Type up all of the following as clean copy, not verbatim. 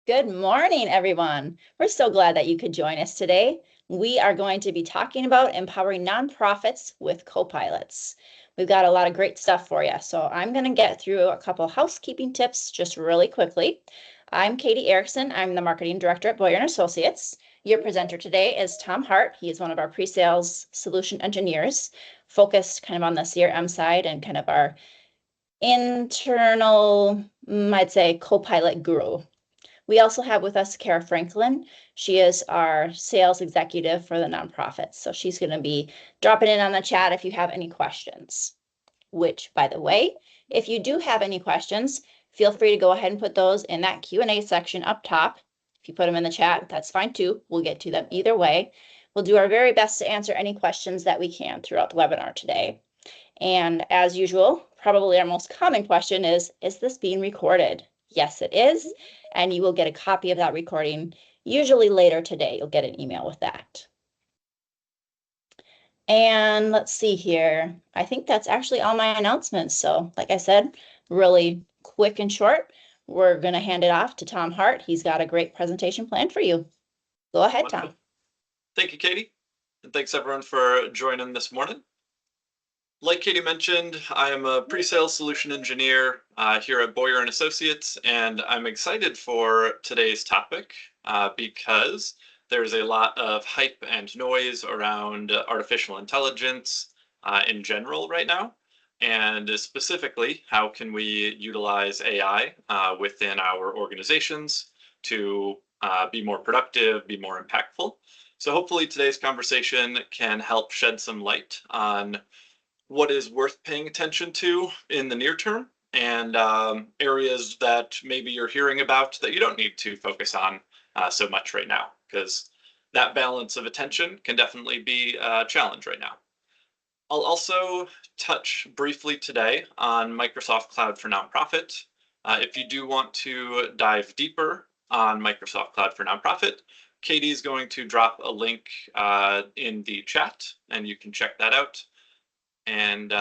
Good morning, everyone. We're so glad that you could join us today. We are going to be talking about empowering nonprofits with Copilots. We've got a lot of great stuff for you. So I'm going to get through a couple housekeeping tips just really quickly. I'm Katie Erickson. I'm the marketing director at Boyer & Associates. Your presenter today is Tom Hart. He is one of our pre-sales solution engineers, focused kind of on the CRM side and kind of our internal, I'd say, Copilot guru. We also have with us Kara Franklin. She is our sales executive for the nonprofit. So she's going to be dropping in on the chat if you have any questions. Which, by the way, if you do have any questions, feel free to go ahead and put those in that Q&A section up top. If you put them in the chat, that's fine too. We'll get to them either way. We'll do our very best to answer any questions that we can throughout the webinar today. And as usual, probably our most common question is this being recorded? Yes, it is. And you will get a copy of that recording usually later today. You'll get an email with that. And let's see here. I think that's actually all my announcements. So like I said, really quick and short, we're going to hand it off to Tom Hart. He's got a great presentation planned for you. Go ahead, Wonderful. Tom. Thank you, Katie. And thanks everyone for joining this morning. Like Katie mentioned, I am a pre-sales solution engineer here at Boyer & Associates, and I'm excited for today's topic because there's a lot of hype and noise around artificial intelligence in general right now, and specifically, how can we utilize AI within our organizations to be more productive, be more impactful. So hopefully today's conversation can help shed some light on what is worth paying attention to in the near term, and areas that maybe you're hearing about that you don't need to focus on so much right now, because that balance of attention can definitely be a challenge right now. I'll also touch briefly today on Microsoft Cloud for Nonprofit. If you do want to dive deeper on Microsoft Cloud for Nonprofit, Katie's going to drop a link in the chat, and you can check that out. And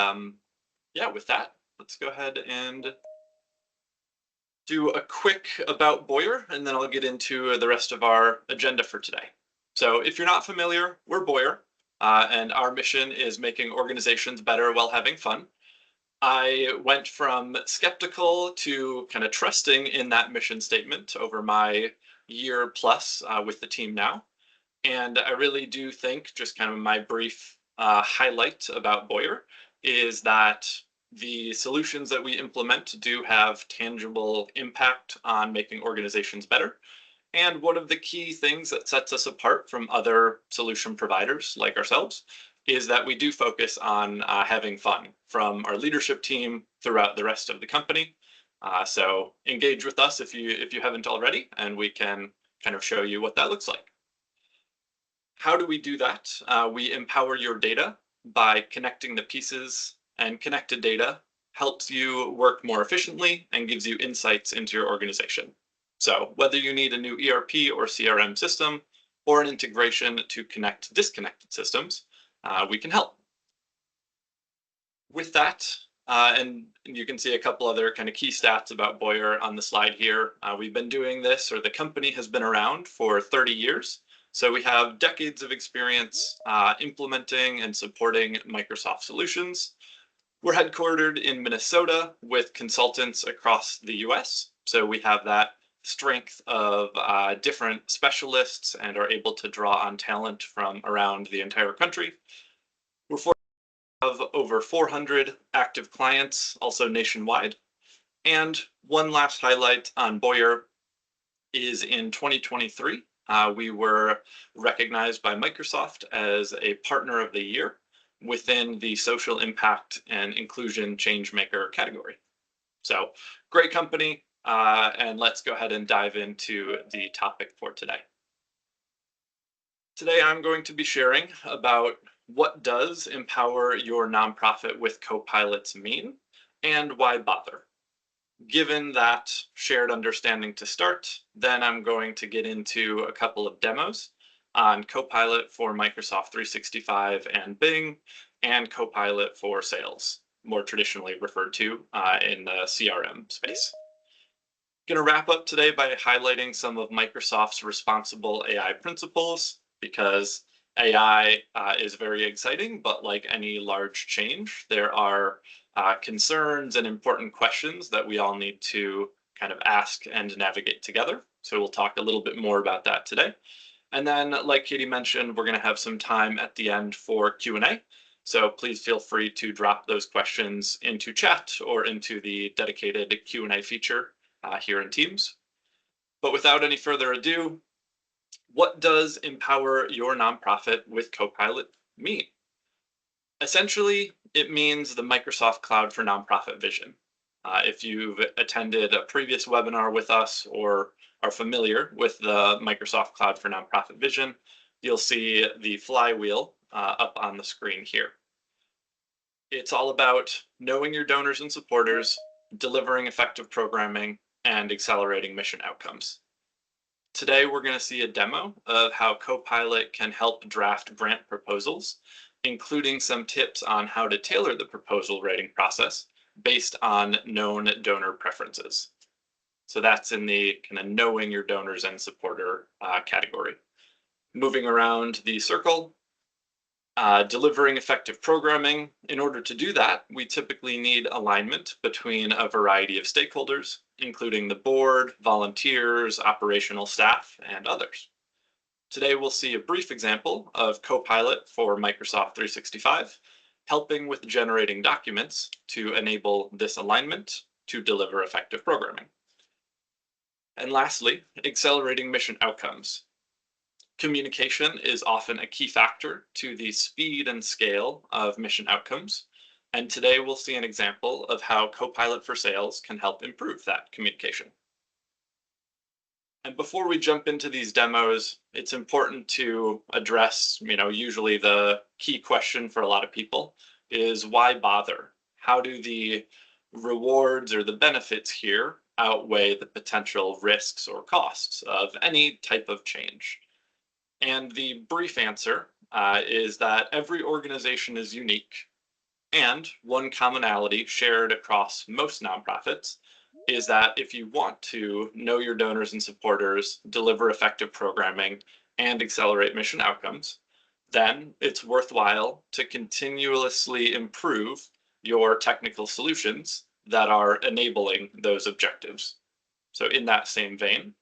yeah, with that, let's go ahead and do a quick about Boyer, and then I'll get into the rest of our agenda for today. So if you're not familiar, we're Boyer, and our mission is making organizations better while having fun. I went from skeptical to kind of trusting in that mission statement over my year plus with the team now. And I really do think, just kind of my brief highlight about Boyer, is that the solutions that we implement do have tangible impact on making organizations better. And one of the key things that sets us apart from other solution providers like ourselves is that we do focus on having fun from our leadership team throughout the rest of the company. So engage with us if you haven't already, and we can kind of show you what that looks like. How do we do that? We empower your data by connecting the pieces, and connected data helps you work more efficiently and gives you insights into your organization. So whether you need a new ERP or CRM system or an integration to connect disconnected systems, we can help. With that, and you can see a couple other kind of key stats about Boyer on the slide here. We've been doing this, or the company has been around for 30 years. So we have decades of experience implementing and supporting Microsoft solutions. We're headquartered in Minnesota with consultants across the US. So we have that strength of different specialists and are able to draw on talent from around the entire country. We're fortunate to have over 400 active clients, also nationwide. And one last highlight on Boyer is in 2023, we were recognized by Microsoft as a Partner of the Year within the Social Impact and Inclusion Changemaker category. So great company, and let's go ahead and dive into the topic for today. Today I'm going to be sharing about what does empower your nonprofit with Copilots mean, and why bother. Given that shared understanding to start, then I'm going to get into a couple of demos on Copilot for Microsoft 365 and Bing, and Copilot for Sales, more traditionally referred to in the CRM space. Going to wrap up today by highlighting some of Microsoft's responsible AI principles because AI is very exciting, but like any large change, there are concerns and important questions that we all need to kind of ask and navigate together. So we'll talk a little bit more about that today. And then, like Katie mentioned, we're going to have some time at the end for Q&A. So please feel free to drop those questions into chat or into the dedicated Q&A feature here in Teams. But without any further ado, what does empower your nonprofit with Copilot mean? Essentially, it means the Microsoft Cloud for Nonprofit vision. If you've attended a previous webinar with us or are familiar with the Microsoft Cloud for Nonprofit vision, you'll see the flywheel up on the screen here. It's all about knowing your donors and supporters, delivering effective programming, and accelerating mission outcomes. Today, we're going to see a demo of how Copilot can help draft grant proposals, including some tips on how to tailor the proposal writing process based on known donor preferences. So that's in the kind of knowing your donors and supporter category. Moving around the circle, delivering effective programming. In order to do that, we typically need alignment between a variety of stakeholders, including the board, volunteers, operational staff, and others. Today, we'll see a brief example of Copilot for Microsoft 365, helping with generating documents to enable this alignment to deliver effective programming. And lastly, accelerating mission outcomes. Communication is often a key factor to the speed and scale of mission outcomes. And today we'll see an example of how Copilot for Sales can help improve that communication. And before we jump into these demos, it's important to address, usually the key question for a lot of people is why bother? How do the rewards or the benefits here outweigh the potential risks or costs of any type of change? And the brief answer is that every organization is unique, and one commonality shared across most nonprofits is that if you want to know your donors and supporters, deliver effective programming, and accelerate mission outcomes, then it's worthwhile to continuously improve your technical solutions that are enabling those objectives. So in that same vein,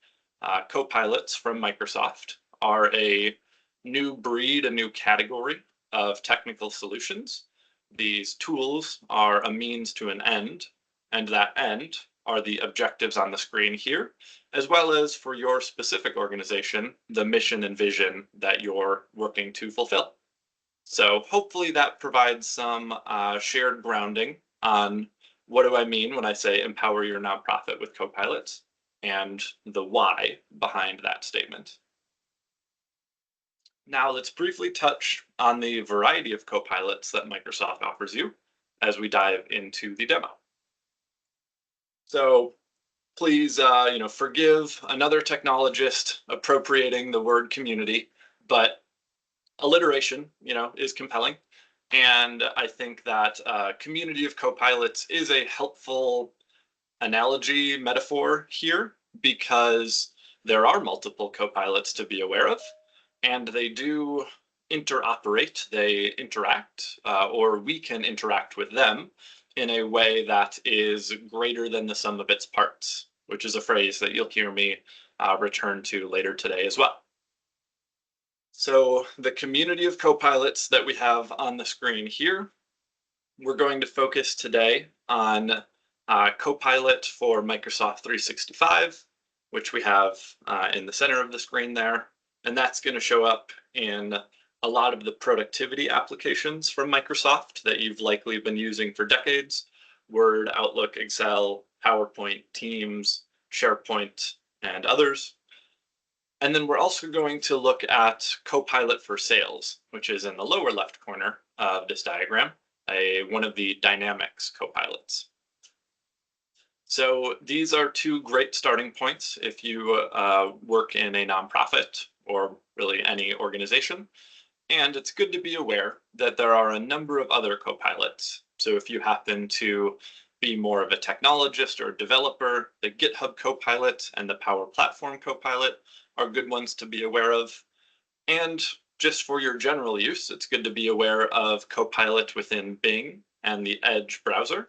Copilots from Microsoft are a new breed, a new category of technical solutions. These tools are a means to an end, and that end are the objectives on the screen here, as well as for your specific organization, the mission and vision that you're working to fulfill. So hopefully that provides some shared grounding on what do I mean when I say empower your nonprofit with Copilots and the why behind that statement. Now let's briefly touch on the variety of Copilots that Microsoft offers you as we dive into the demo. So please, forgive another technologist appropriating the word community, but alliteration, is compelling. And I think that community of Copilots is a helpful analogy metaphor here because there are multiple Copilots to be aware of, and they do interoperate, they interact, or we can interact with them in a way that is greater than the sum of its parts, which is a phrase that you'll hear me return to later today as well. So the community of Copilots that we have on the screen here, we're going to focus today on Copilot for Microsoft 365, which we have in the center of the screen there. And that's going to show up in a lot of the productivity applications from Microsoft that you've likely been using for decades: Word, Outlook, Excel, PowerPoint, Teams, SharePoint, and others. And then we're also going to look at Copilot for Sales, which is in the lower left corner of this diagram, one of the Dynamics Copilots. So these are two great starting points if you work in a nonprofit or really any organization. And it's good to be aware that there are a number of other Copilots. So if you happen to be more of a technologist or developer, the GitHub Copilot and the Power Platform Copilot are good ones to be aware of. And just for your general use, it's good to be aware of Copilot within Bing and the Edge browser,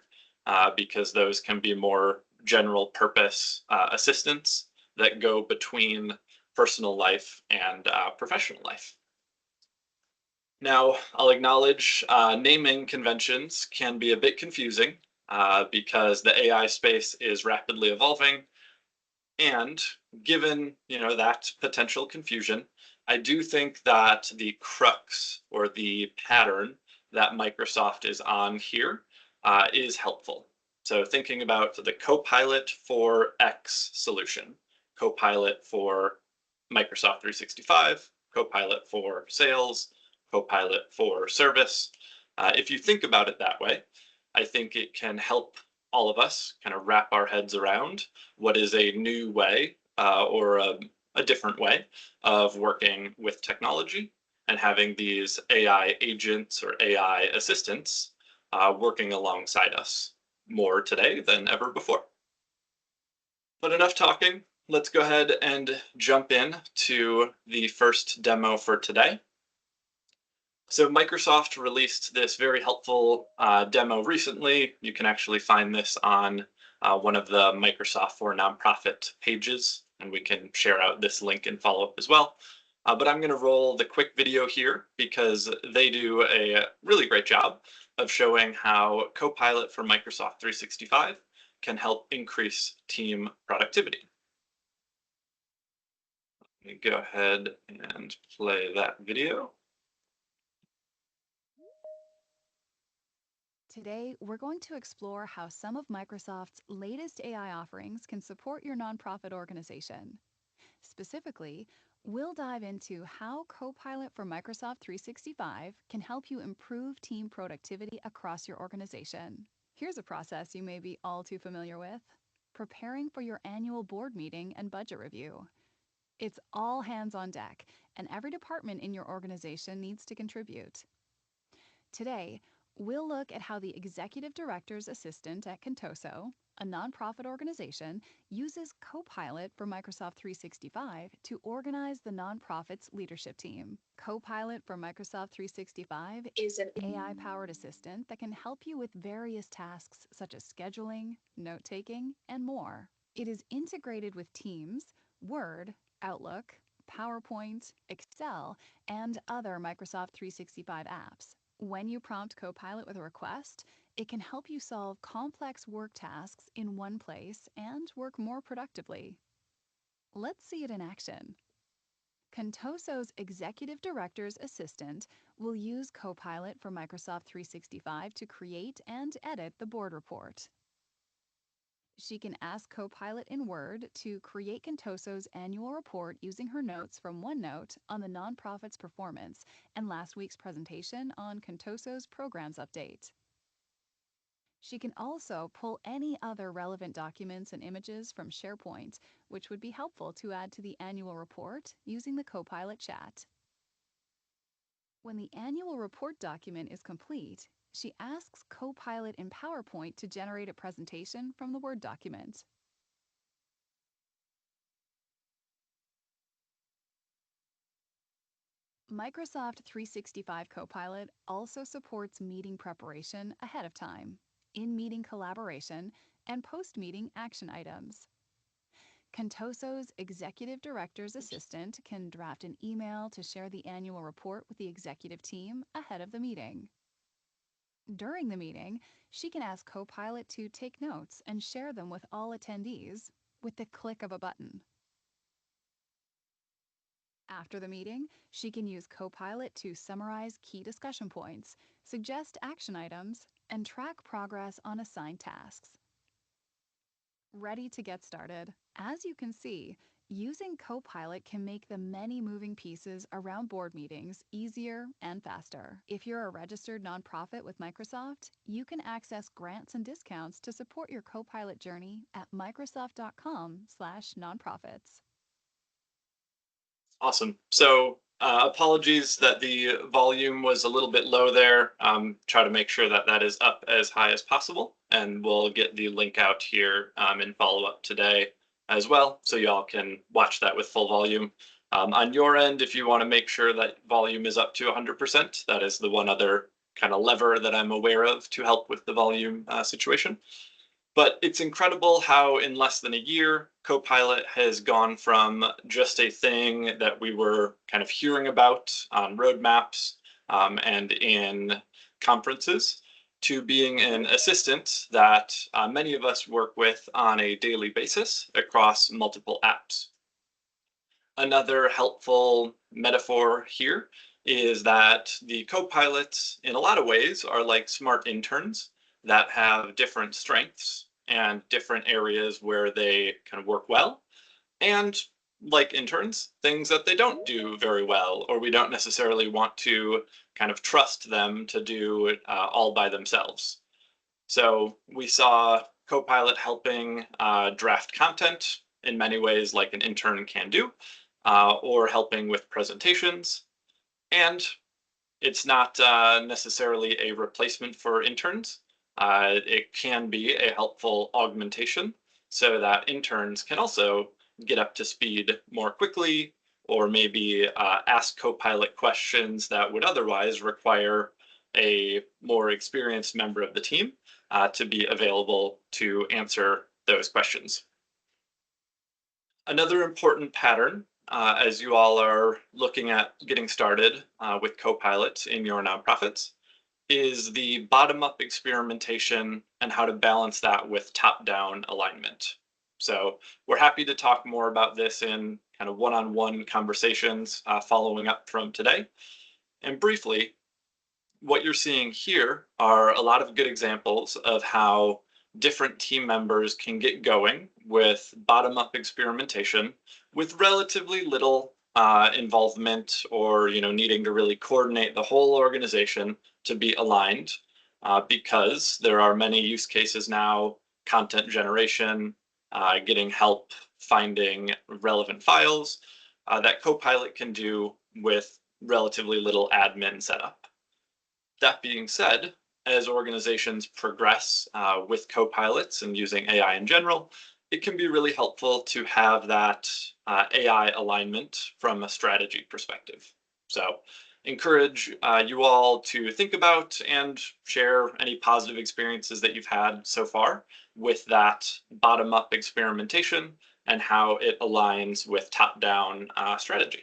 because those can be more general purpose assistants that go between personal life and professional life. Now, I'll acknowledge naming conventions can be a bit confusing because the AI space is rapidly evolving. And given, that potential confusion, I do think that the crux or the pattern that Microsoft is on here is helpful. So thinking about the Copilot for X solution, Copilot for Microsoft 365, Copilot for sales, Copilot for service. If you think about it that way, I think it can help all of us kind of wrap our heads around what is a new way or a different way of working with technology and having these AI agents or AI assistants working alongside us more today than ever before. But enough talking. Let's go ahead and jump in to the first demo for today. So Microsoft released this very helpful demo recently. You can actually find this on one of the Microsoft for Nonprofit pages, and we can share out this link and follow up as well. But I'm going to roll the quick video here because they do a really great job of showing how Copilot for Microsoft 365 can help increase team productivity. Let me go ahead and play that video. Today, we're going to explore how some of Microsoft's latest AI offerings can support your nonprofit organization. Specifically, we'll dive into how Copilot for Microsoft 365 can help you improve team productivity across your organization. Here's a process you may be all too familiar with: preparing for your annual board meeting and budget review. It's all hands on deck, and every department in your organization needs to contribute. Today, we'll look at how the Executive Director's Assistant at Contoso, a nonprofit organization, uses Copilot for Microsoft 365 to organize the nonprofit's leadership team. Copilot for Microsoft 365 is an AI-powered assistant that can help you with various tasks such as scheduling, note-taking, and more. It is integrated with Teams, Word, Outlook, PowerPoint, Excel, and other Microsoft 365 apps. When you prompt Copilot with a request, it can help you solve complex work tasks in one place and work more productively. Let's see it in action. Contoso's Executive Director's Assistant will use Copilot for Microsoft 365 to create and edit the board report. She can ask Copilot in Word to create Contoso's annual report using her notes from OneNote on the nonprofit's performance and last week's presentation on Contoso's programs update. She can also pull any other relevant documents and images from SharePoint, which would be helpful to add to the annual report using the Copilot chat. When the annual report document is complete, she asks Copilot in PowerPoint to generate a presentation from the Word document. Microsoft 365 Copilot also supports meeting preparation ahead of time, in-meeting collaboration, and post-meeting action items. Contoso's Executive Director's Assistant can draft an email to share the annual report with the executive team ahead of the meeting. During the meeting, she can ask Copilot to take notes and share them with all attendees with the click of a button. After the meeting, she can use Copilot to summarize key discussion points, suggest action items, and track progress on assigned tasks. Ready to get started? As you can see, using Copilot can make the many moving pieces around board meetings easier and faster. If you're a registered nonprofit with Microsoft, you can access grants and discounts to support your Copilot journey at microsoft.com/nonprofits. Awesome. So Apologies that the volume was a little bit low there. Try to make sure that that is up as high as possible, and we'll get the link out here in follow-up today as well, so y'all can watch that with full volume. On your end, if you want to make sure that volume is up to 100%, that is the one other kind of lever that I'm aware of to help with the volume situation. But it's incredible how in less than a year, Copilot has gone from just a thing that we were kind of hearing about on roadmaps and in conferences to being an assistant that many of us work with on a daily basis across multiple apps. Another helpful metaphor here is that the co-pilots, in a lot of ways, are like smart interns that have different strengths and different areas where they kind of work well, and like interns, things that they don't do very well, or we don't necessarily want to kind of trust them to do it all by themselves. So we saw Copilot helping draft content in many ways like an intern can do, or helping with presentations. And it's not necessarily a replacement for interns. It can be a helpful augmentation so that interns can also get up to speed more quickly, or maybe ask Copilot questions that would otherwise require a more experienced member of the team to be available to answer those questions. Another important pattern, as you all are looking at getting started with Copilot in your nonprofits, is the bottom-up experimentation and how to balance that with top-down alignment. So we're happy to talk more about this in kind of one-on-one conversations following up from today. And briefly, what you're seeing here are a lot of good examples of how different team members can get going with bottom-up experimentation with relatively little involvement or needing to really coordinate the whole organization to be aligned because there are many use cases now, content generation, getting help finding relevant files that Copilot can do with relatively little admin setup. That being said, as organizations progress with Copilots and using AI in general, it can be really helpful to have that AI alignment from a strategy perspective. So encourage you all to think about and share any positive experiences that you've had so far with that bottom-up experimentation and how it aligns with top-down strategy.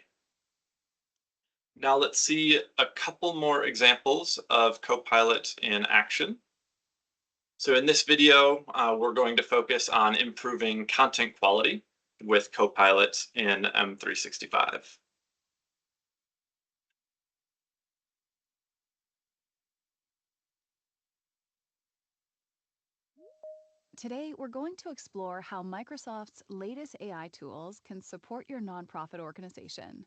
Now let's see a couple more examples of Copilot in action. So in this video, we're going to focus on improving content quality with Copilot in M365. Today, we're going to explore how Microsoft's latest AI tools can support your nonprofit organization.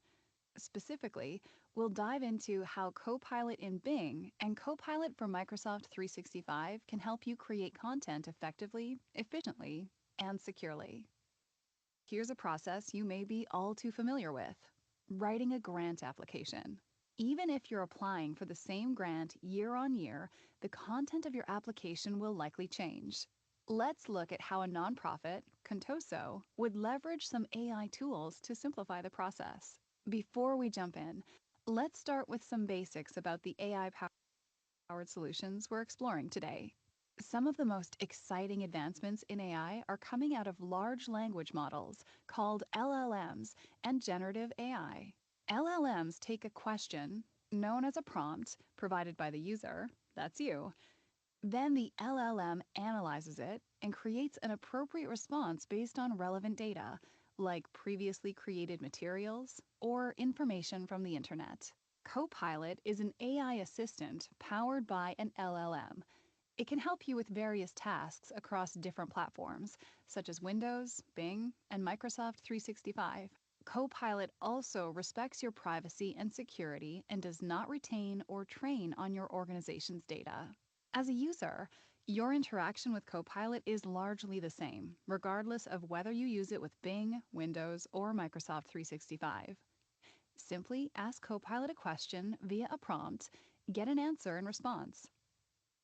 Specifically, we'll dive into how Copilot in Bing and Copilot for Microsoft 365 can help you create content effectively, efficiently, and securely. Here's a process you may be all too familiar with: writing a grant application. Even if you're applying for the same grant year on year, the content of your application will likely change. Let's look at how a nonprofit, Contoso, would leverage some AI tools to simplify the process. Before we jump in, let's start with some basics about the AI-powered solutions we're exploring today. Some of the most exciting advancements in AI are coming out of large language models called LLMs and generative AI. LLMs take a question, known as a prompt, provided by the user, that's you. Then the LLM analyzes it and creates an appropriate response based on relevant data, like previously created materials or information from the internet. Copilot is an AI assistant powered by an LLM. It can help you with various tasks across different platforms, such as Windows, Bing, and Microsoft 365. Copilot also respects your privacy and security and does not retain or train on your organization's data. As a user, your interaction with Copilot is largely the same, regardless of whether you use it with Bing, Windows, or Microsoft 365. Simply ask Copilot a question via a prompt, get an answer in response.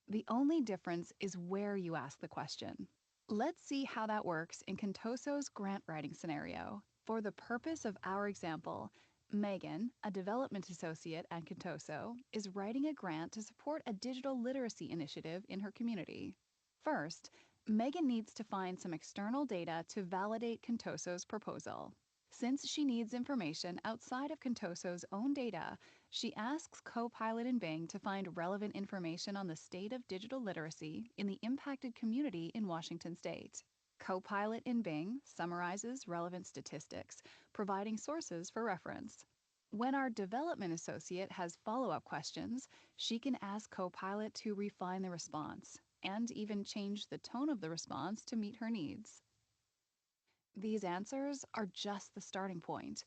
The only difference is where you ask the question. Let's see how that works in Contoso's grant writing scenario. For the purpose of our example, Megan, a development associate at Contoso, is writing a grant to support a digital literacy initiative in her community. First, Megan needs to find some external data to validate Contoso's proposal. Since she needs information outside of Contoso's own data, she asks Copilot in Bing to find relevant information on the state of digital literacy in the impacted community in Washington state. Copilot in Bing summarizes relevant statistics, providing sources for reference. When our development associate has follow-up questions, she can ask Copilot to refine the response and even change the tone of the response to meet her needs. These answers are just the starting point.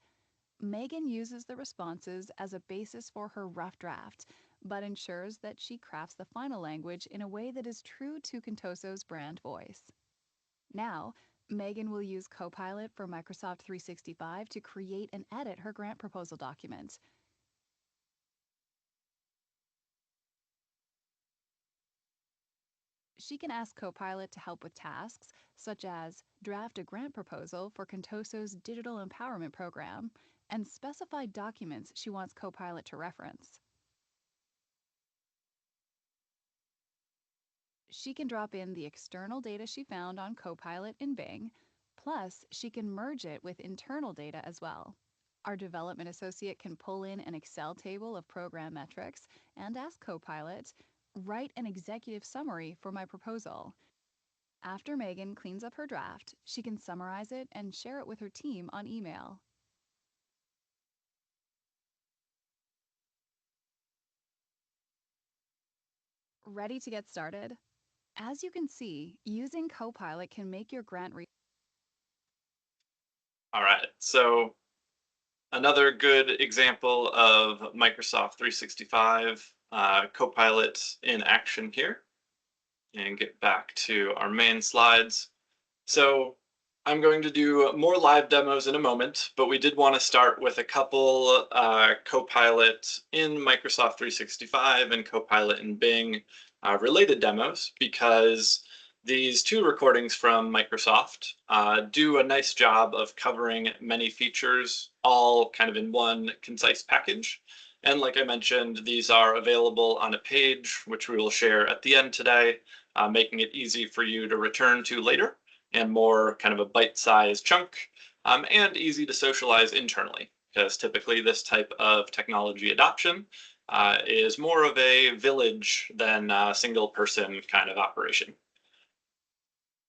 Megan uses the responses as a basis for her rough draft, but ensures that she crafts the final language in a way that is true to Contoso's brand voice. Now, Megan will use Copilot for Microsoft 365 to create and edit her grant proposal document. She can ask Copilot to help with tasks such as draft a grant proposal for Contoso's digital empowerment program and specify documents she wants Copilot to reference. She can drop in the external data she found on Copilot in Bing, plus she can merge it with internal data as well. Our development associate can pull in an Excel table of program metrics and ask Copilot, write an executive summary for my proposal. After Megan cleans up her draft, she can summarize it and share it with her team on email. Ready to get started? As you can see, using Copilot can make your grant All right, so another good example of Microsoft 365 Copilot in action here, and get back to our main slides. So I'm going to do more live demos in a moment, but we did want to start with a couple Copilot in Microsoft 365 and Copilot in Bing related demos, because these two recordings from Microsoft do a nice job of covering many features, all kind of in one concise package. And like I mentioned, these are available on a page, which we will share at the end today, making it easy for you to return to later, and more kind of a bite-sized chunk, and easy to socialize internally, because typically this type of technology adoption is more of a village than a single person kind of operation.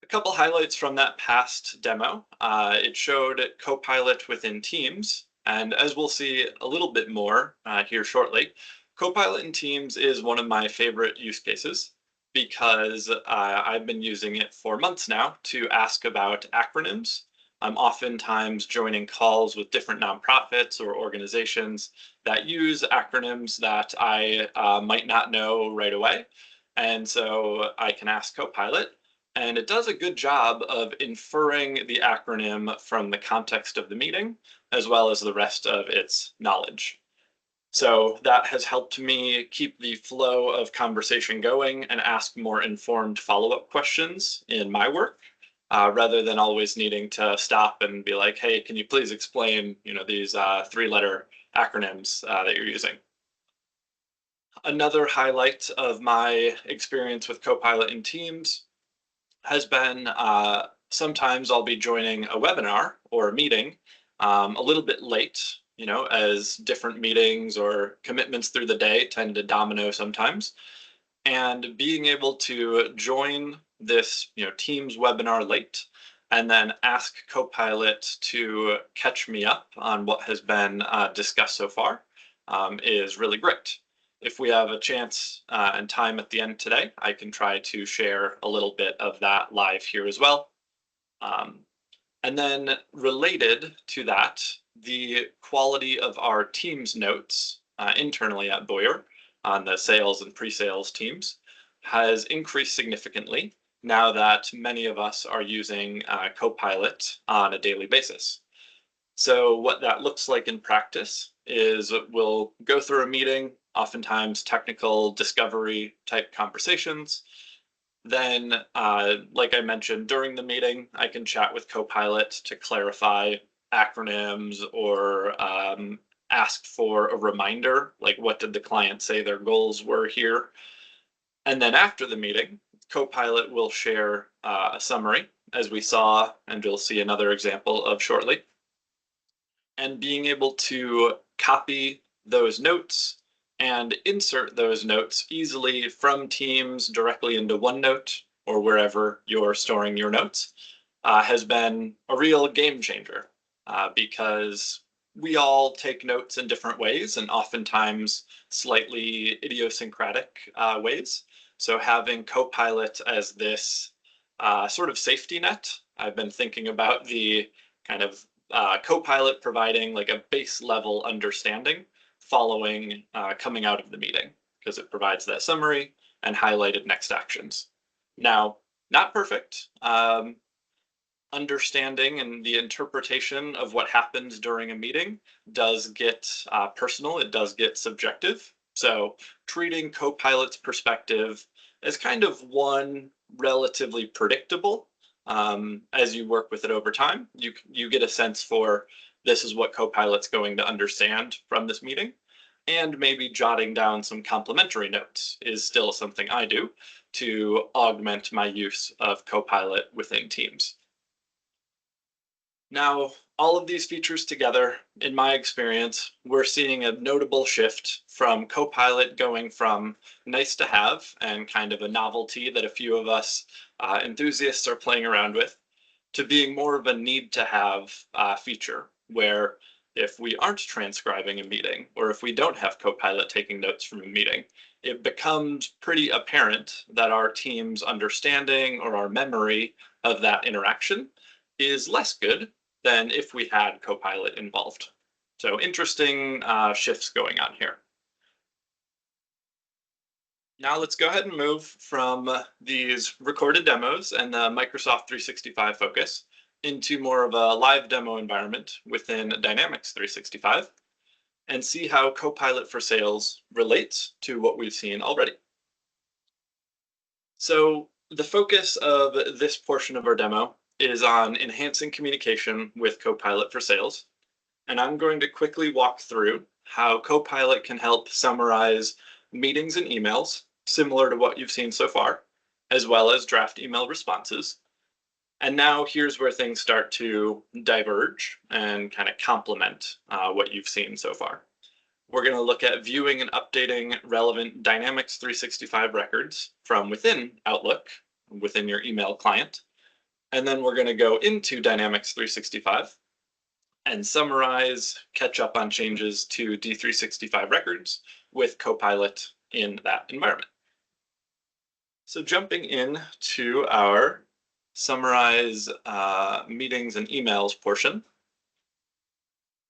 A couple highlights from that past demo. It showed Copilot within Teams, and as we'll see a little bit more here shortly, Copilot in Teams is one of my favorite use cases, because I've been using it for months now to ask about acronyms. I'm oftentimes joining calls with different nonprofits or organizations that use acronyms that I might not know right away. And so I can ask Copilot, and it does a good job of inferring the acronym from the context of the meeting, as well as the rest of its knowledge. So that has helped me keep the flow of conversation going and ask more informed follow-up questions in my work, rather than always needing to stop and be like, hey, can you please explain, these three-letter acronyms that you're using? Another highlight of my experience with Copilot in Teams has been sometimes I'll be joining a webinar or a meeting a little bit late, as different meetings or commitments through the day tend to domino sometimes. And being able to join this, Teams webinar late, and then ask Copilot to catch me up on what has been discussed so far is really great. If we have a chance and time at the end today, I can try to share a little bit of that live here as well. And then related to that, the quality of our Teams notes internally at Boyer on the sales and pre-sales teams has increased significantly now that many of us are using Copilot on a daily basis. So what that looks like in practice is we'll go through a meeting, oftentimes technical discovery type conversations. Then, like I mentioned, during the meeting, I can chat with Copilot to clarify acronyms or ask for a reminder, like what did the client say their goals were here. And then after the meeting, Copilot will share a summary, as we saw, and you'll see another example of shortly. And being able to copy those notes and insert those notes easily from Teams directly into OneNote or wherever you're storing your notes has been a real game changer because we all take notes in different ways and oftentimes slightly idiosyncratic ways. So having Copilot as this sort of safety net, I've been thinking about the kind of Copilot providing like a base level understanding following coming out of the meeting, because it provides that summary and highlighted next actions. Now, not perfect. Understanding and the interpretation of what happens during a meeting does get personal, it does get subjective. So treating Copilot's perspective as kind of one relatively predictable. As you work with it over time, you get a sense for this is what Copilot's going to understand from this meeting. And maybe jotting down some complimentary notes is still something I do to augment my use of Copilot within Teams. Now, all of these features together, in my experience, we're seeing a notable shift from Copilot going from nice to have and kind of a novelty that a few of us enthusiasts are playing around with, to being more of a need to have feature, where if we aren't transcribing a meeting or if we don't have Copilot taking notes from a meeting, it becomes pretty apparent that our team's understanding or our memory of that interaction is less good than if we had Copilot involved. So interesting shifts going on here. Now let's go ahead and move from these recorded demos and the Microsoft 365 focus into more of a live demo environment within Dynamics 365 and see how Copilot for Sales relates to what we've seen already. So the focus of this portion of our demo is on enhancing communication with Copilot for Sales. And I'm going to quickly walk through how Copilot can help summarize meetings and emails, similar to what you've seen so far, as well as draft email responses. And now here's where things start to diverge and kind of complement what you've seen so far. We're going to look at viewing and updating relevant Dynamics 365 records from within Outlook, within your email client. And then we're going to go into Dynamics 365 and summarize, catch up on changes to D365 records with Copilot in that environment. So jumping in to our summarize meetings and emails portion.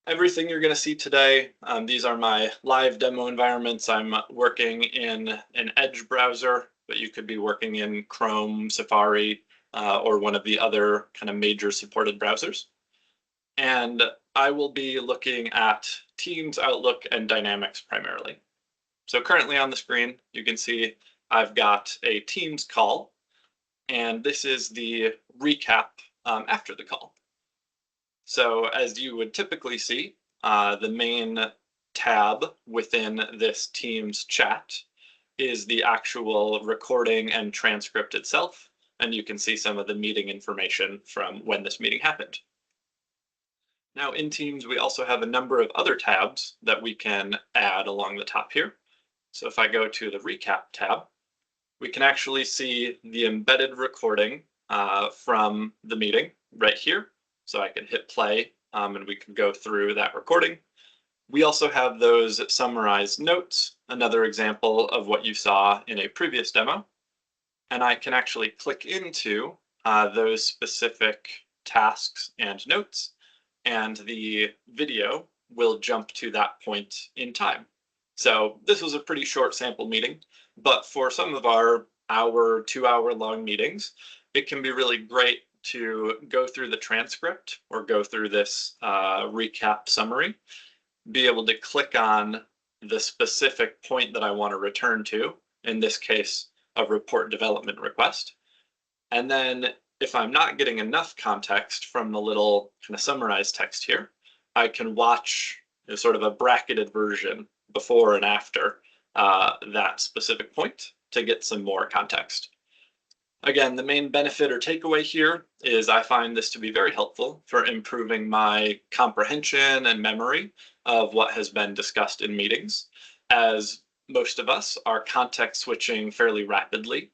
Everything you're going to see today, these are my live demo environments. I'm working in an Edge browser, but you could be working in Chrome, Safari, or one of the other kind of major supported browsers. And I will be looking at Teams, Outlook, and Dynamics primarily. So currently on the screen, you can see I've got a Teams call, and this is the recap after the call. So as you would typically see, the main tab within this Teams chat is the actual recording and transcript itself. And you can see some of the meeting information from when this meeting happened. Now in Teams, we also have a number of other tabs that we can add along the top here. So if I go to the recap tab, we can actually see the embedded recording from the meeting right here. So I can hit play and we can go through that recording. We also have those summarized notes, another example of what you saw in a previous demo. And I can actually click into those specific tasks and notes, and the video will jump to that point in time. So this was a pretty short sample meeting, but for some of our hour, 2 hour long meetings, it can be really great to go through the transcript or go through this recap summary be able to click on the specific point that I want to return to, in this case, a report development request. And then if I'm not getting enough context from the little kind of summarized text here, I can watch sort of a bracketed version before and after that specific point to get some more context. Again, the main benefit or takeaway here is I find this to be very helpful for improving my comprehension and memory of what has been discussed in meetings, as most of us are context switching fairly rapidly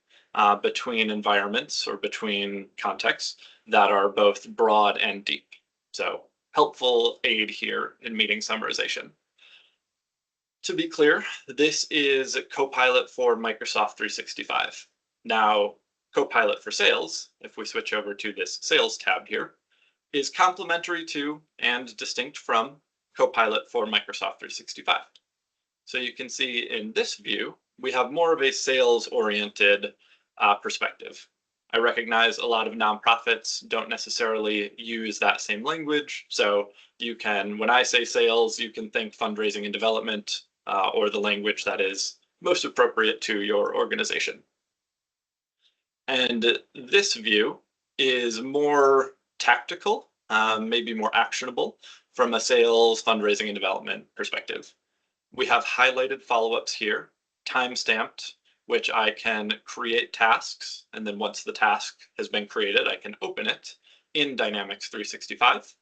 between environments or between contexts that are both broad and deep. So helpful aid here in meeting summarization. To be clear, this is Copilot for Microsoft 365. Now, Copilot for Sales, if we switch over to this Sales tab here, is complementary to and distinct from Copilot for Microsoft 365. So you can see in this view, we have more of a sales-oriented perspective. I recognize a lot of nonprofits don't necessarily use that same language. So you can, when I say sales, you can think fundraising and development or the language that is most appropriate to your organization. And this view is more tactical, maybe more actionable from a sales, fundraising, and development perspective. We have highlighted follow-ups here, time-stamped, which I can create tasks. And then once the task has been created, I can open it in Dynamics 365,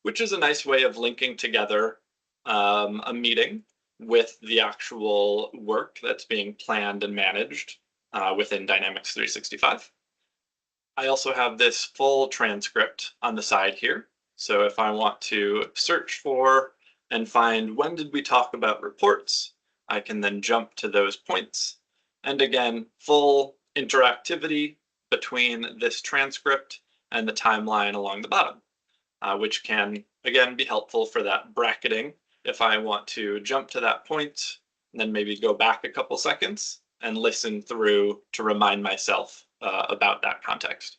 which is a nice way of linking together a meeting with the actual work that's being planned and managed within Dynamics 365. I also have this full transcript on the side here. So if I want to search for and find when did we talk about reports, I can then jump to those points. And again, full interactivity between this transcript and the timeline along the bottom, which can, again, be helpful for that bracketing if I want to jump to that point and then maybe go back a couple seconds and listen through to remind myself about that context.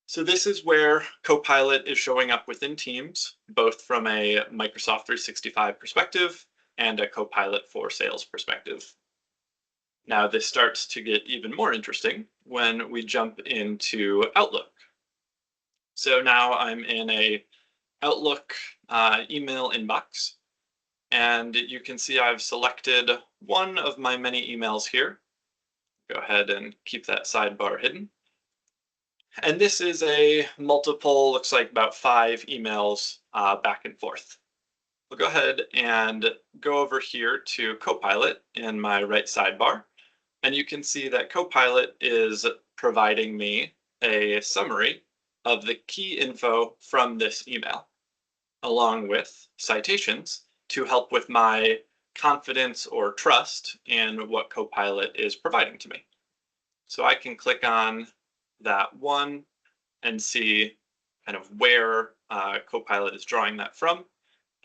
So this is where Copilot is showing up within Teams, both from a Microsoft 365 perspective and a Copilot for Sales perspective. Now this starts to get even more interesting when we jump into Outlook. So now I'm in a Outlook email inbox, and you can see I've selected one of my many emails here. Go ahead and keep that sidebar hidden. And this is a multiple, looks like about 5 emails back and forth. We'll go ahead and go over here to Copilot in my right sidebar. And you can see that Copilot is providing me a summary of the key info from this email, along with citations to help with my confidence or trust in what Copilot is providing to me. So I can click on that one and see kind of where Copilot is drawing that from.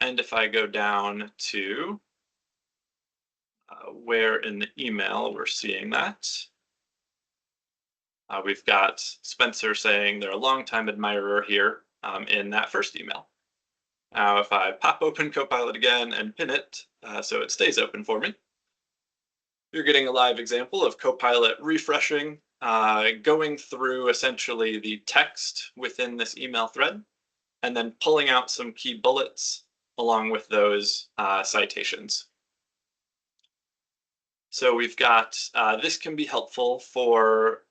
And if I go down to where in the email we're seeing that, we've got Spencer saying they're a longtime admirer here in that first email. Now, if I pop open Copilot again and pin it so it stays open for me, you're getting a live example of Copilot refreshing, going through essentially the text within this email thread, and then pulling out some key bullets along with those citations. So we've got, this can be helpful for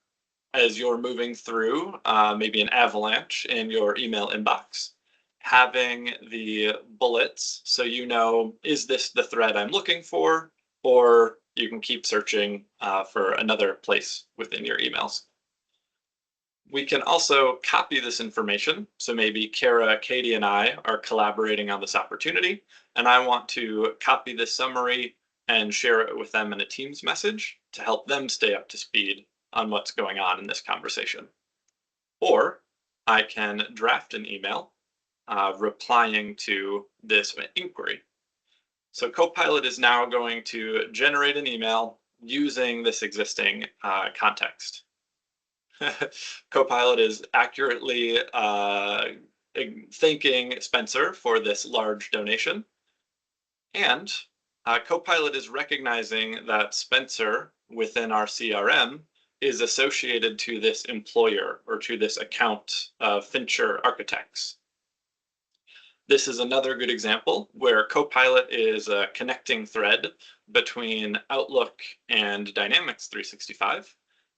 as you're moving through maybe an avalanche in your email inbox, having the bullets so you know, is this the thread I'm looking for? Or you can keep searching for another place within your emails. We can also copy this information. So maybe Kara, Katie, and I are collaborating on this opportunity, and I want to copy this summary and share it with them in a Teams message to help them stay up to speed on what's going on in this conversation. Or I can draft an email replying to this inquiry. So Copilot is now going to generate an email using this existing context. Copilot is accurately thanking Spencer for this large donation. And Copilot is recognizing that Spencer within our CRM is associated to this employer or to this account of Fincher Architects. This is another good example where Copilot is a connecting thread between Outlook and Dynamics 365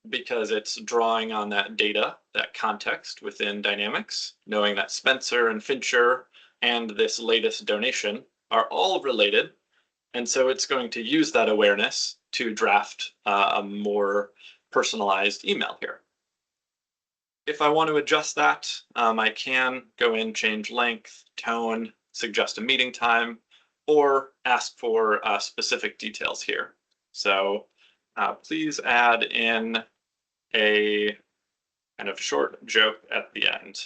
because it's drawing on that data, that context within Dynamics, knowing that Spencer and Fincher and this latest donation are all related. And so it's going to use that awareness to draft a more personalized email here. If I want to adjust that, I can go in, change length, tone, suggest a meeting time, or ask for specific details here. So please add in a kind of short joke at the end.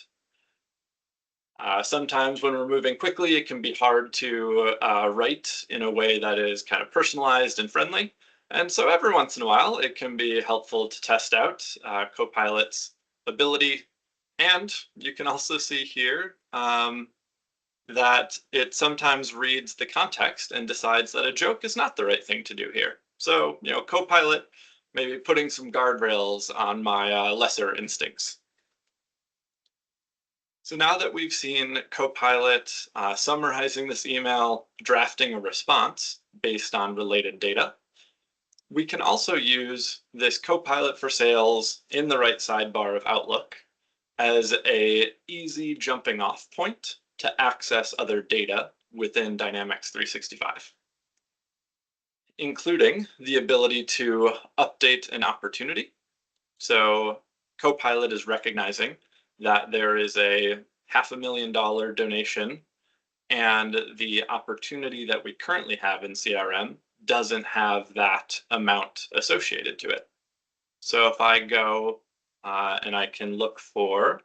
Sometimes when we're moving quickly, it can be hard to write in a way that is kind of personalized and friendly. And so every once in a while, it can be helpful to test out Copilot's ability. And you can also see here that it sometimes reads the context and decides that a joke is not the right thing to do here. So, Copilot maybe putting some guardrails on my lesser instincts. So now that we've seen Copilot summarizing this email, drafting a response based on related data, we can also use this Copilot for Sales in the right sidebar of Outlook as an easy jumping off point to access other data within Dynamics 365, including the ability to update an opportunity. So Copilot is recognizing that there is a $500,000 donation and the opportunity that we currently have in CRM doesn't have that amount associated to it. So if I go and I can look for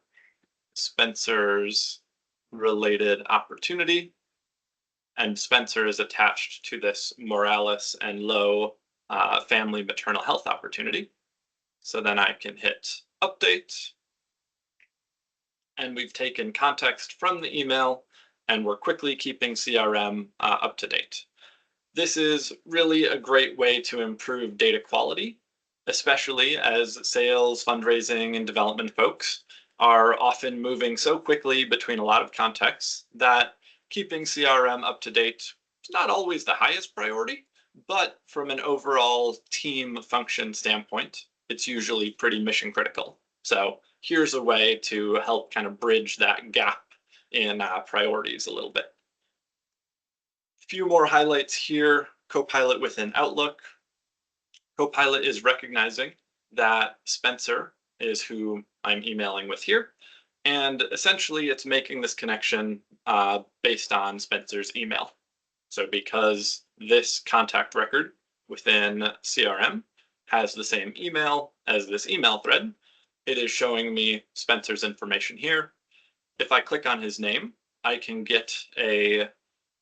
Spencer's related opportunity, and Spencer is attached to this Morales and Low family maternal health opportunity. So then I can hit update, and we've taken context from the email and we're quickly keeping CRM up to date. This is really a great way to improve data quality, especially as sales, fundraising, and development folks are often moving so quickly between a lot of contexts that keeping CRM up to date is not always the highest priority, but from an overall team function standpoint, it's usually pretty mission critical. So here's a way to help kind of bridge that gap in priorities a little bit. Few more highlights here. Copilot within Outlook. Copilot is recognizing that Spencer is who I'm emailing with here. And essentially it's making this connection based on Spencer's email. So because this contact record within CRM has the same email as this email thread, it is showing me Spencer's information here. If I click on his name, I can get a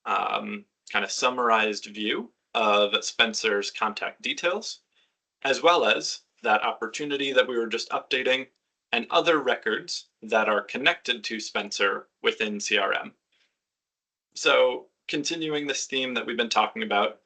kind of summarized view of Spencer's contact details, as well as that opportunity that we were just updating and other records that are connected to Spencer within CRM. So continuing this theme that we've been talking about,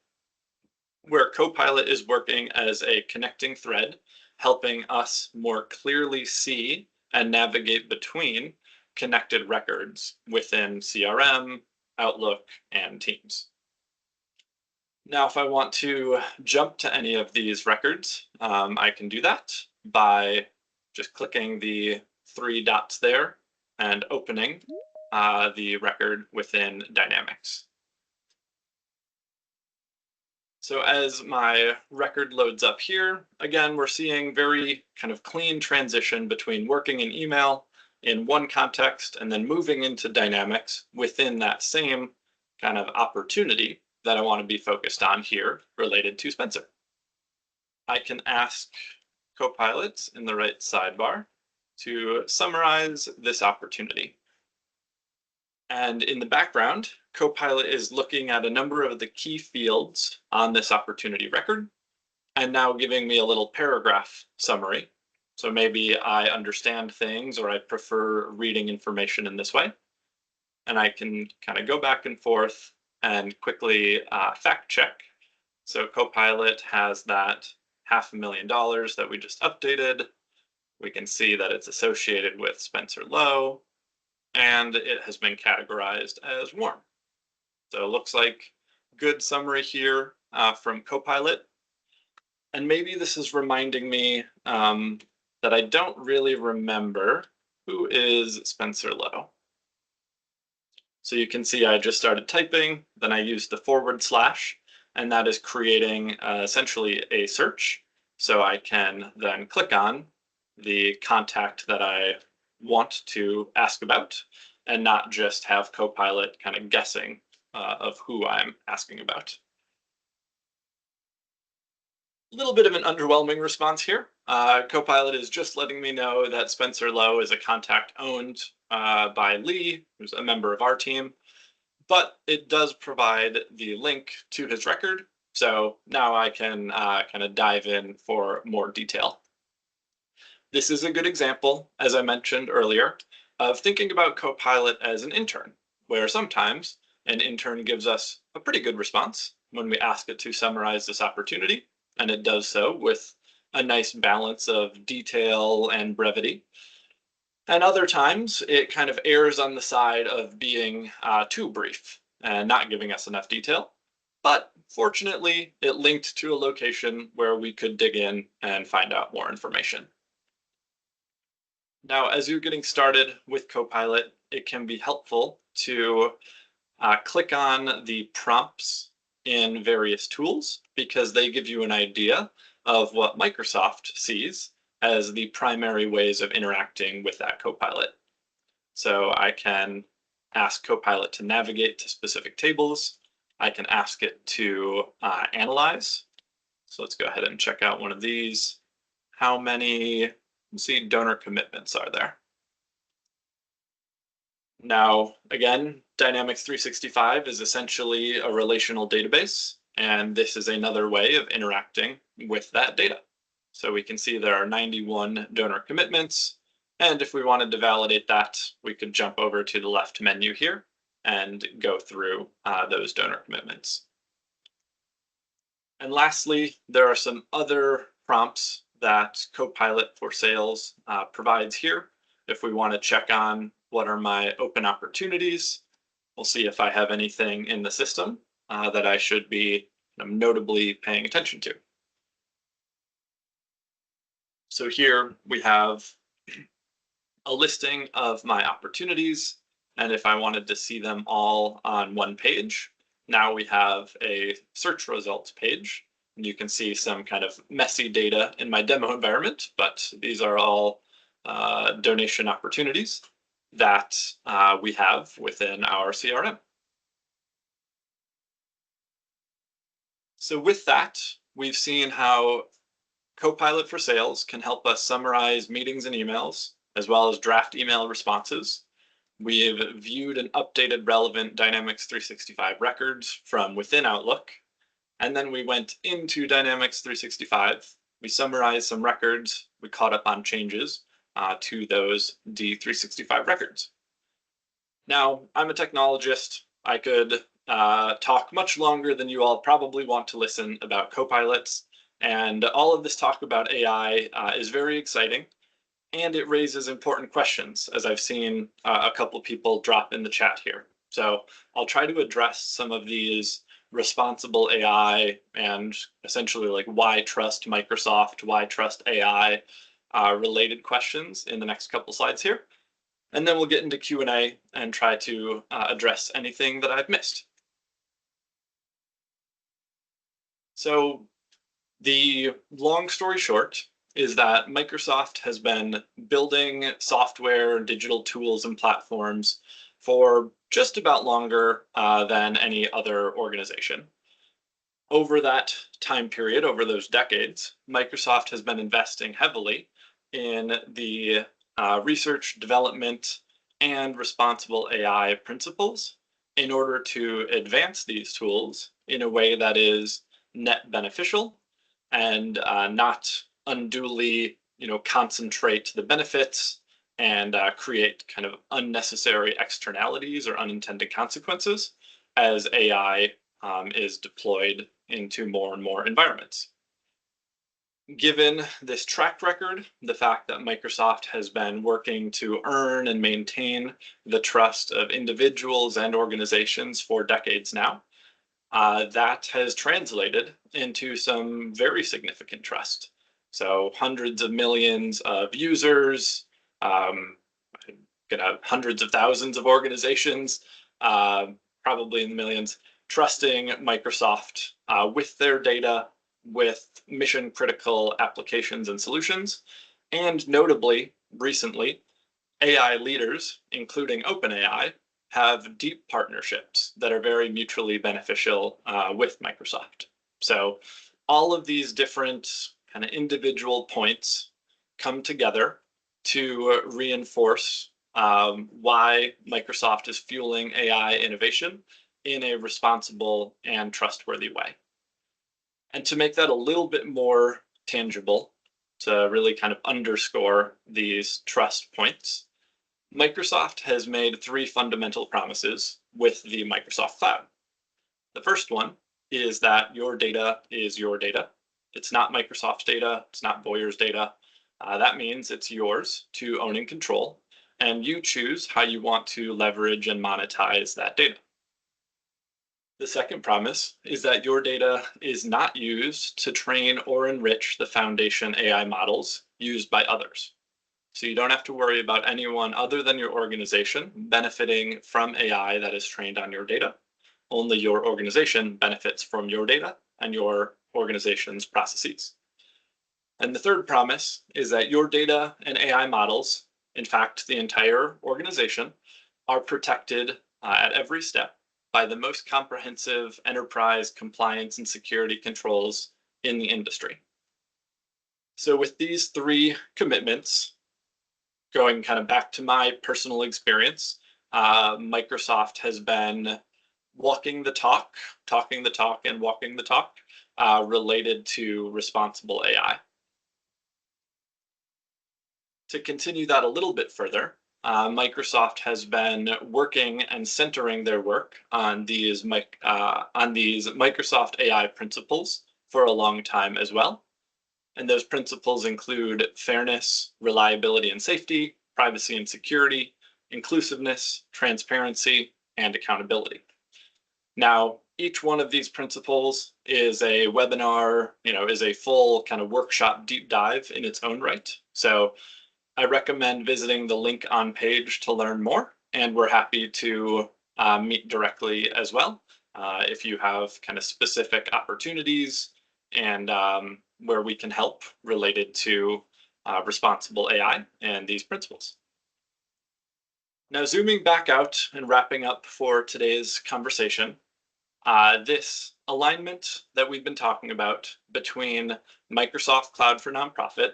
where Copilot is working as a connecting thread, helping us more clearly see and navigate between connected records within CRM, Outlook, and Teams. Now, if I want to jump to any of these records, I can do that by just clicking the three dots there and opening the record within Dynamics. So as my record loads up here, again, we're seeing very kind of clean transition between working in email in one context and then moving into Dynamics within that same kind of opportunity that I want to be focused on here related to Spencer. I can ask Copilot in the right sidebar to summarize this opportunity. And in the background, Copilot is looking at a number of the key fields on this opportunity record and now giving me a little paragraph summary. So maybe I understand things or I prefer reading information in this way. and I can kind of go back and forth and quickly fact check. So Copilot has that $500,000 that we just updated. We can see that it's associated with Spencer Lowe, and it has been categorized as warm. So it looks like good summary here from Copilot. And maybe this is reminding me that I don't really remember who is Spencer Lowe. So you can see I just started typing, then I used the /, and that is creating essentially a search. So I can then click on the contact that I want to ask about, and not just have Copilot kind of guessing of who I'm asking about. A little bit of an underwhelming response here. Copilot is just letting me know that Spencer Lowe is a contact owned by Lee, who's a member of our team, but it does provide the link to his record. So now I can kind of dive in for more detail. This is a good example, as I mentioned earlier, of thinking about Copilot as an intern, where sometimes an intern gives us a pretty good response when we ask it to summarize this opportunity, and it does so with a nice balance of detail and brevity. And other times it kind of errs on the side of being too brief and not giving us enough detail. But fortunately, it linked to a location where we could dig in and find out more information. Now, as you're getting started with Copilot, it can be helpful to click on the prompts in various tools because they give you an idea of what Microsoft sees as the primary ways of interacting with that Copilot. So I can ask Copilot to navigate to specific tables. I can ask it to analyze. So let's go ahead and check out one of these. How many, let's see, donor commitments are there? Now, again, Dynamics 365 is essentially a relational database, and this is another way of interacting with that data. So we can see there are 91 donor commitments, and if we wanted to validate that, we could jump over to the left menu here and go through those donor commitments. And lastly, there are some other prompts that Copilot for Sales provides here. If we want to check on what are my open opportunities, we'll see if I have anything in the system that I should be notably paying attention to. So here we have a listing of my opportunities, and if I wanted to see them all on one page, now we have a search results page. And you can see some kind of messy data in my demo environment, but these are all donation opportunities that we have within our CRM. So with that, we've seen how Copilot for Sales can help us summarize meetings and emails, as well as draft email responses. We've viewed and updated relevant Dynamics 365 records from within Outlook. And then we went into Dynamics 365. We summarized some records. We caught up on changes to those D365 records. Now, I'm a technologist. I could talk much longer than you all probably want to listen about Copilots. And all of this talk about AI is very exciting. And it raises important questions, as I've seen a couple of people drop in the chat here. So I'll try to address some of these responsible AI and essentially like why trust Microsoft, why trust AI related questions in the next couple slides here. And then we'll get into Q&A and try to address anything that I've missed. So the long story short is that Microsoft has been building software, digital tools, and platforms for just about longer than any other organization. Over that time period, over those decades, Microsoft has been investing heavily in the research, development, and responsible AI principles in order to advance these tools in a way that is net beneficial and not unduly, concentrate the benefits and create kind of unnecessary externalities or unintended consequences as AI is deployed into more and more environments. Given this track record, the fact that Microsoft has been working to earn and maintain the trust of individuals and organizations for decades now, that has translated into some very significant trust. So hundreds of millions of users, hundreds of thousands of organizations, probably in the millions, trusting Microsoft with their data, with mission critical applications and solutions. And notably, recently, AI leaders, including OpenAI, have deep partnerships that are very mutually beneficial with Microsoft. So all of these different kind of individual points come together to reinforce why Microsoft is fueling AI innovation in a responsible and trustworthy way. And to make that a little bit more tangible, to really kind of underscore these trust points, Microsoft has made 3 fundamental promises with the Microsoft Cloud. The first one is that your data is your data. It's not Microsoft's data, it's not Boyer's data. That means it's yours to own and control, and you choose how you want to leverage and monetize that data. The second promise is that your data is not used to train or enrich the foundation AI models used by others. So you don't have to worry about anyone other than your organization benefiting from AI that is trained on your data. Only your organization benefits from your data and your organization's processes. And the third promise is that your data and AI models, in fact, the entire organization, are protected at every step by the most comprehensive enterprise compliance and security controls in the industry. So with these 3 commitments, going kind of back to my personal experience, Microsoft has been walking the talk, talking the talk, and walking the talk related to responsible AI. To continue that a little bit further, Microsoft has been working and centering their work on these Microsoft AI principles for a long time as well. And those principles include fairness, reliability and safety, privacy and security, inclusiveness, transparency, and accountability. Now, each one of these principles is a webinar, is a full kind of workshop deep dive in its own right. So I recommend visiting the link on page to learn more, and we're happy to meet directly as well if you have kind of specific opportunities and where we can help related to responsible AI and these principles. Now, zooming back out and wrapping up for today's conversation, this alignment that we've been talking about between Microsoft Cloud for Nonprofit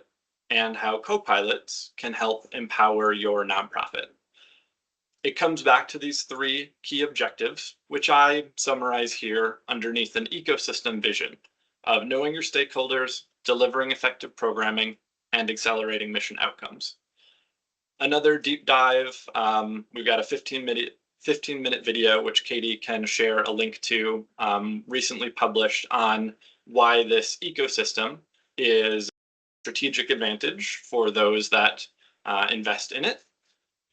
and how Copilots can help empower your nonprofit. It comes back to these 3 key objectives, which I summarize here underneath an ecosystem vision of knowing your stakeholders, delivering effective programming, and accelerating mission outcomes. Another deep dive, we've got a 15-minute video, which Katie can share a link to, recently published on why this ecosystem is strategic advantage for those that invest in it,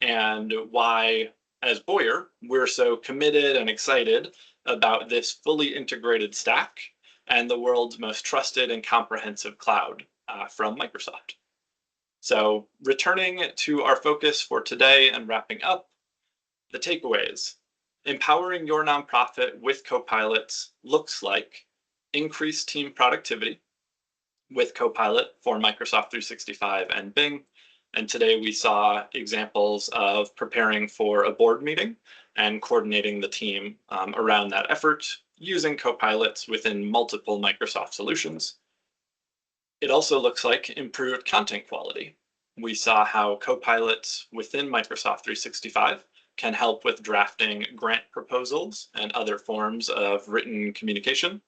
and why, as Boyer, we're so committed and excited about this fully integrated stack and the world's most trusted and comprehensive cloud from Microsoft. So returning to our focus for today and wrapping up, the takeaways. Empowering your nonprofit with Copilots looks like increased team productivity with Copilot for Microsoft 365 and Bing. And today we saw examples of preparing for a board meeting and coordinating the team around that effort using Copilots within multiple Microsoft solutions. It also looks like improved content quality. We saw how Copilots within Microsoft 365 can help with drafting grant proposals and other forms of written communication.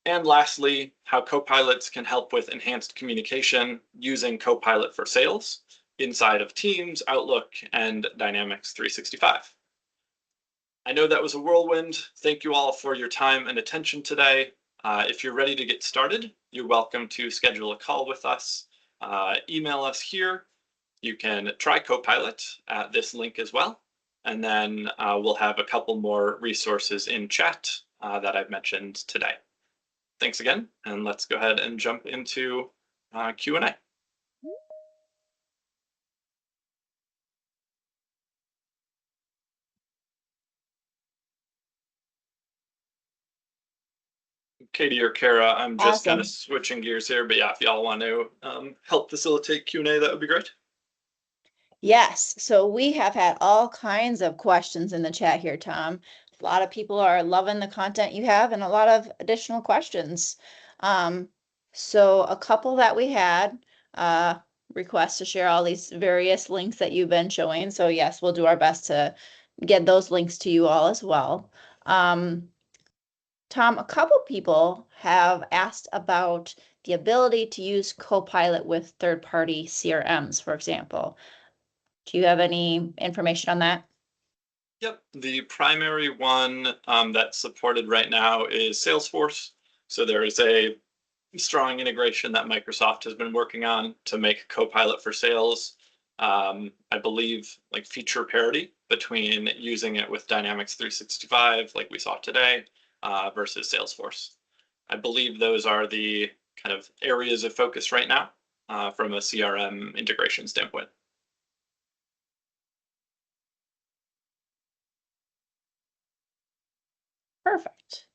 And lastly, how Copilots can help with enhanced communication using Copilot for Sales inside of Teams, Outlook, and Dynamics 365. I know that was a whirlwind. Thank you all for your time and attention today. If you're ready to get started, you're welcome to schedule a call with us. Email us here. You can try Copilot at this link as well. And then we'll have a couple more resources in chat that I've mentioned today. Thanks again, and let's go ahead and jump into Q&A. Katie or Kara, I'm just kind of switching gears here, but yeah, if y'all want to help facilitate Q&A, that would be great. Yes, so we have had all kinds of questions in the chat here, Tom. A lot of people are loving the content you have and a lot of additional questions. So a couple that we had requests to share all these various links that you've been showing. So yes, we'll do our best to get those links to you all as well. Tom, a couple people have asked about the ability to use Copilot with third-party CRMs, for example. Do you have any information on that? Yep, the primary one that's supported right now is Salesforce. So there is a strong integration that Microsoft has been working on to make Copilot for Sales, I believe, like feature parity between using it with Dynamics 365, like we saw today, versus Salesforce. I believe those are the kind of areas of focus right now from a CRM integration standpoint. Perfect.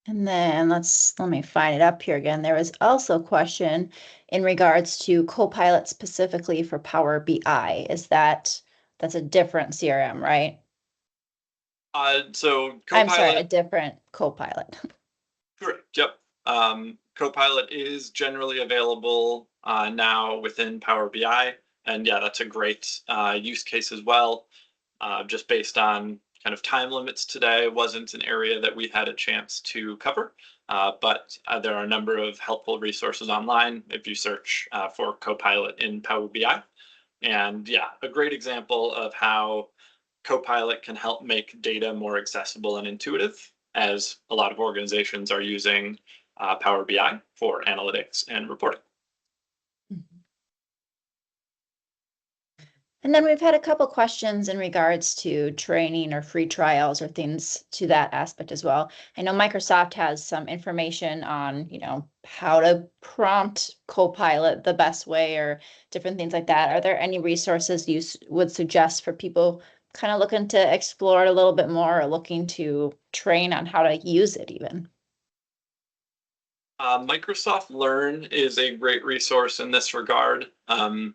And then let me find it up here again. There was also a question in regards to Copilot specifically for Power BI. That's a different CRM, right? So Copilot, I'm sorry, a different Copilot. Correct. Yep. Copilot is generally available now within Power BI, and yeah, that's a great use case as well. Just based on kind of time limits today, wasn't an area that we had a chance to cover, but there are a number of helpful resources online if you search for Copilot in Power BI. And yeah, a great example of how Copilot can help make data more accessible and intuitive, as a lot of organizations are using Power BI for analytics and reporting. And then we've had a couple questions in regards to training or free trials or things to that aspect as well. I know Microsoft has some information on, how to prompt Copilot the best way or different things like that. Are there any resources you would suggest for people kind of looking to explore it a little bit more or looking to train on how to use it even? Microsoft Learn is a great resource in this regard.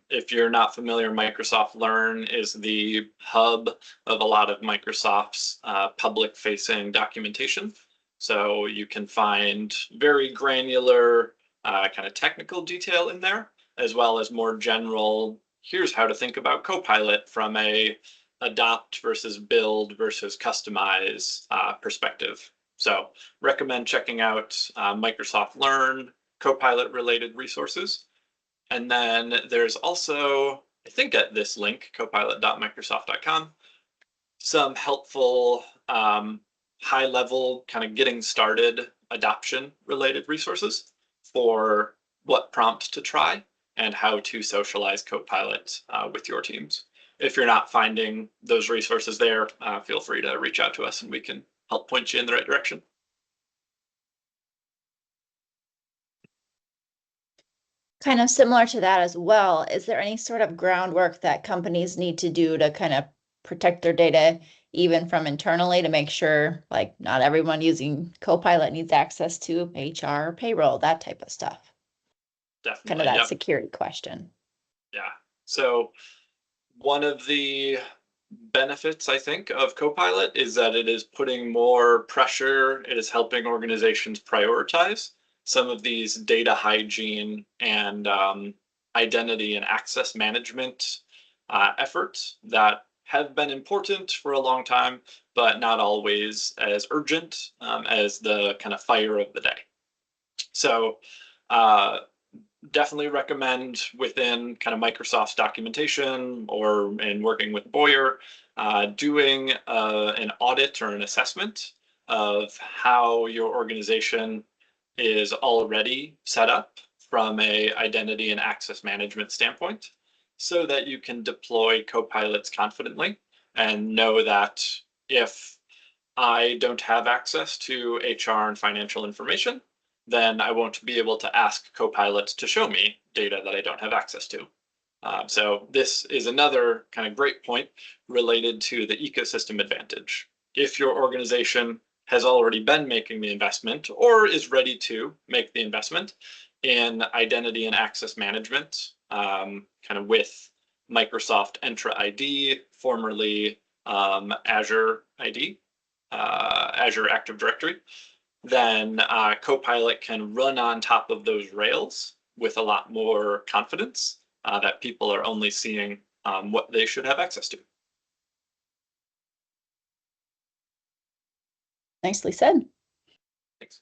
If you're not familiar, Microsoft Learn is the hub of a lot of Microsoft's public-facing documentation. So you can find very granular kind of technical detail in there, as well as more general, here's how to think about Copilot from a adopt versus build versus customize perspective. So recommend checking out Microsoft Learn, Copilot related resources. And then there's also, I think at this link, copilot.microsoft.com, some helpful high level kind of getting started adoption related resources for what prompt to try and how to socialize Copilot with your teams. If you're not finding those resources there, feel free to reach out to us and we can help point you in the right direction. Kind of similar to that as well, is there any sort of groundwork that companies need to do to kind of protect their data, even from internally, to make sure like not everyone using Copilot needs access to HR, payroll, that type of stuff? Definitely. Kind of that security question. Yeah. So one of the benefits, I think, of Copilot is that it is putting more pressure. It is helping organizations prioritize some of these data hygiene and identity and access management efforts that have been important for a long time, but not always as urgent as the kind of fire of the day. So definitely recommend within kind of Microsoft's documentation or in working with Boyer, doing an audit or an assessment of how your organization is already set up from a identity and access management standpoint so that you can deploy copilots confidently and know that if I don't have access to HR and financial information, then I won't be able to ask Copilot to show me data that I don't have access to. So this is another kind of great point related to the ecosystem advantage. If your organization has already been making the investment or is ready to make the investment in identity and access management, kind of with Microsoft Entra ID, formerly Azure ID, Azure Active Directory, then Copilot can run on top of those rails with a lot more confidence that people are only seeing what they should have access to. Nicely said. Thanks.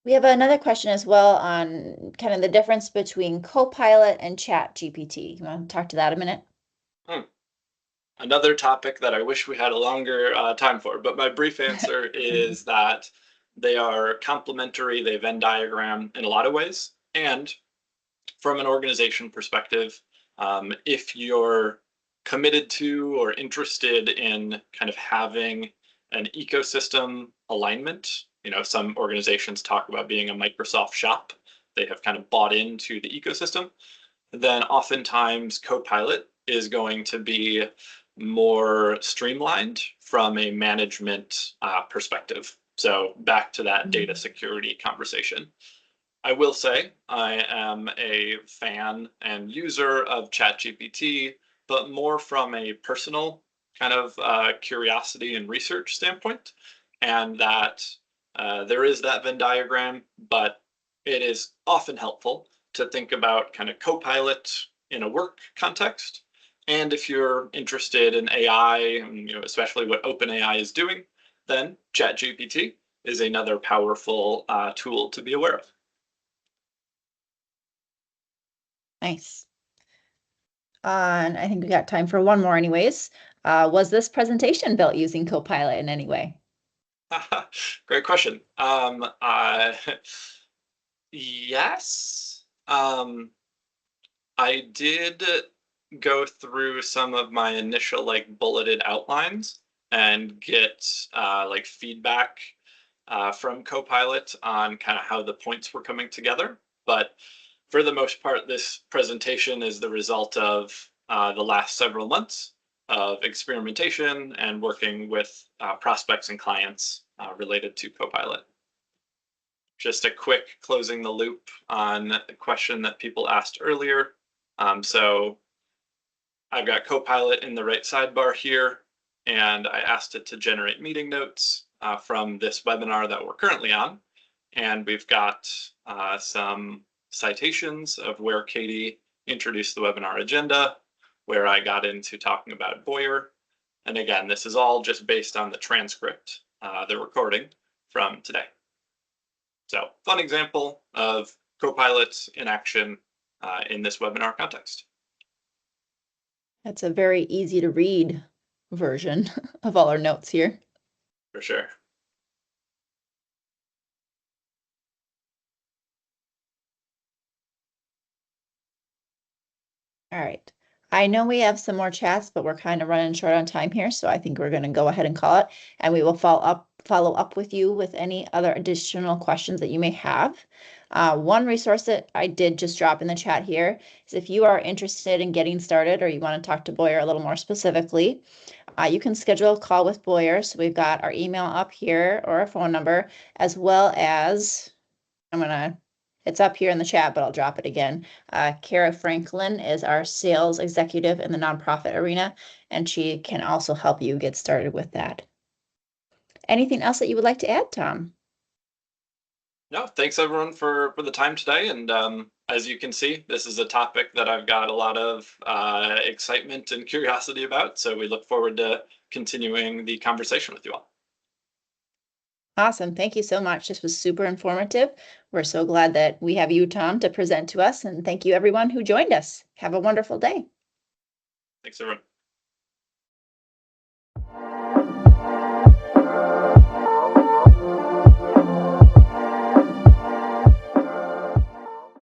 We have another question as well on kind of the difference between Copilot and ChatGPT. You want to talk to that a minute? Another topic that I wish we had a longer time for, but my brief answer is that they are complementary, they Venn diagram in a lot of ways. And from an organization perspective, if you're committed to or interested in kind of having an ecosystem alignment, some organizations talk about being a Microsoft shop. They have kind of bought into the ecosystem. Then oftentimes Copilot is going to be more streamlined from a management perspective. So back to that data security conversation. I will say I am a fan and user of ChatGPT, but more from a personal kind of curiosity and research standpoint, and that there is that Venn diagram, but it is often helpful to think about kind of Copilot in a work context. And if you're interested in AI, and, especially what OpenAI is doing, then ChatGPT is another powerful tool to be aware of. Nice. And I think we got time for one more anyways. Was this presentation built using Copilot in any way? Great question. Yes. I did go through some of my initial bulleted outlines and get feedback from Copilot on kind of how the points were coming together. But for the most part, this presentation is the result of the last several months of experimentation and working with prospects and clients related to Copilot. Just a quick closing the loop on the question that people asked earlier. So I've got Copilot in the right sidebar here, and I asked it to generate meeting notes from this webinar that we're currently on. And we've got some citations of where Katie introduced the webinar agenda, where I got into talking about Boyer. And again, this is all just based on the transcript, the recording from today. So fun example of Copilots in action in this webinar context. That's a very easy to read version of all our notes here. For sure. All right. I know we have some more chats, but we're kind of running short on time here, so I think we're going to go ahead and call it, and we will follow up with you with any other additional questions that you may have. One resource that I did just drop in the chat here is if you are interested in getting started or you want to talk to Boyer a little more specifically, you can schedule a call with Boyer. So we've got our email up here or a phone number, as well as it's up here in the chat, but I'll drop it again. Kara Franklin is our sales executive in the nonprofit arena, and she can also help you get started with that. Anything else that you would like to add, Tom? No, thanks everyone for the time today. And as you can see, this is a topic that I've got a lot of excitement and curiosity about. So we look forward to continuing the conversation with you all. Awesome. Thank you so much. This was super informative. We're so glad that we have you, Tom, to present to us. And thank you everyone who joined us. Have a wonderful day. Thanks, everyone.